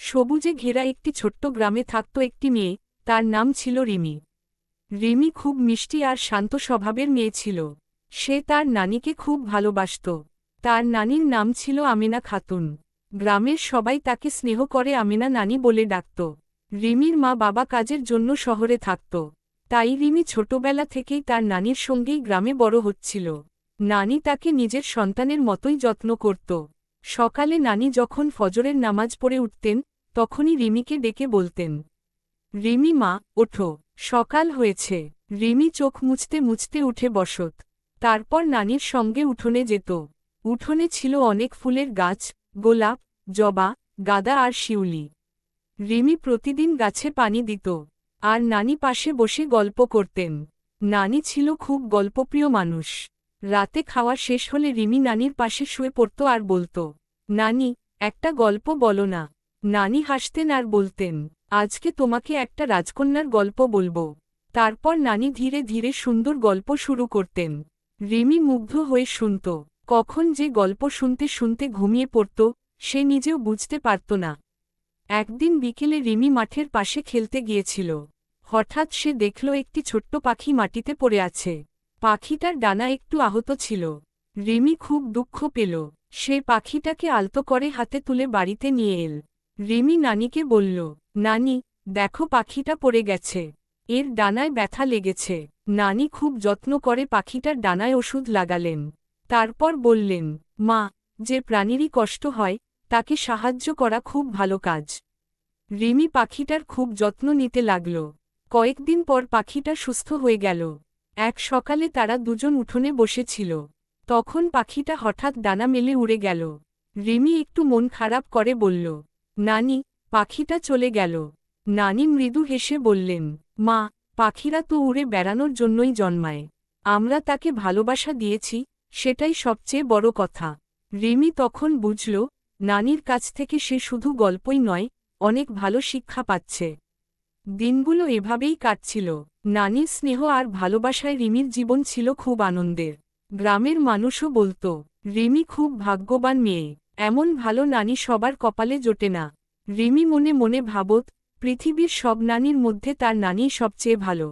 সবুজে ঘেরা একটি ছোট্ট গ্রামে থাকত একটি মেয়ে, তার নাম ছিল রিমি। রিমি খুব মিষ্টি আর শান্ত স্বভাবের মেয়ে ছিল। সে তার নানিকে খুব ভালোবাসত। তার নানির নাম ছিল আমিনা খাতুন। গ্রামের সবাই তাকে স্নেহ করে আমিনা নানি বলে ডাকত। রিমির মা বাবা কাজের জন্য শহরে থাকত, তাই রিমি ছোটবেলা থেকেই তার নানির সঙ্গেই গ্রামে বড় হচ্ছিল। নানি তাকে নিজের সন্তানের মতোই যত্ন করত। সকালে নানি যখন ফজরের নামাজ পড়ে উঠতেন, তখনই রিমিকে ডেকে বলতেন, রিমি মা, ওঠো, সকাল হয়েছে। রিমি চোখ মুছতে মুছতে উঠে বসত। তারপর নানির সঙ্গে উঠোনে যেত। উঠোনে ছিল অনেক ফুলের গাছ, গোলাপ, জবা, গাঁদা আর শিউলি। রিমি প্রতিদিন গাছে পানি দিত, আর নানি পাশে বসে গল্প করতেন। নানি ছিল খুব গল্পপ্রিয় মানুষ। রাতে খাওয়া শেষ হলে রিমি নানির পাশে শুয়ে পড়ত আর বলত, নানি, একটা গল্প বলো না। নানি হাসতেন আর বলতেন, আজকে তোমাকে একটা রাজকন্যার গল্প বলবো। তারপর নানি ধীরে ধীরে সুন্দর গল্প শুরু করতেন। রিমি মুগ্ধ হয়ে শুনত। কখন যে গল্প শুনতে শুনতে ঘুমিয়ে পড়ত, সে নিজেও বুঝতে পারত না। একদিন বিকেলে রিমি মাঠের পাশে খেলতে গিয়েছিল। হঠাৎ সে দেখল একটি ছোট্ট পাখি মাটিতে পড়ে আছে। পাখিটার ডানা একটু আহত ছিল। রিমি খুব দুঃখ পেল। সে পাখিটাকে আলতো করে হাতে তুলে বাড়িতে নিয়ে এল। রিমি নানিকে বলল, নানি, দেখো পাখিটা পড়ে গেছে। এর ডানায় ব্যথা লেগেছে। নানি খুব যত্ন করে পাখিটার ডানায় ওষুধ লাগালেন। তারপর বললেন, মা, যে প্রাণীরই কষ্ট হয়, তাকে সাহায্য করা খুব ভালো কাজ। রিমি পাখিটার খুব যত্ন নিতে লাগল। কয়েকদিন পর পাখিটা সুস্থ হয়ে গেল। এক সকালে তারা দুজন উঠোনে বসেছিল। তখন পাখিটা হঠাৎ ডানা মেলে উড়ে গেল। রিমি একটু মন খারাপ করে বলল, নানি, পাখিটা চলে গেল। নানি মৃদু হেসে বললেন, মা, পাখিরা তো উড়ে বেড়ানোর জন্যই জন্মায়। আমরা তাকে ভালোবাসা দিয়েছি, সেটাই সবচেয়ে বড় কথা। রিমি তখন বুঝল, নানির কাছ থেকে সে শুধু গল্পই নয়, অনেক ভালো শিক্ষা পাচ্ছে। দিনগুলো এভাবেই কাটছিল। নানির স্নেহ আর ভালোবাসায় রিমির জীবন ছিল খুব আনন্দের। গ্রামের মানুষও বলত, রিমি খুব ভাগ্যবান মেয়ে। এমন ভালো নানি সবার কপালে জোটে না। রিমি মনে মনে ভাবত, পৃথিবীর সব নানির মধ্যে তার নানিই সবচেয়ে ভালো।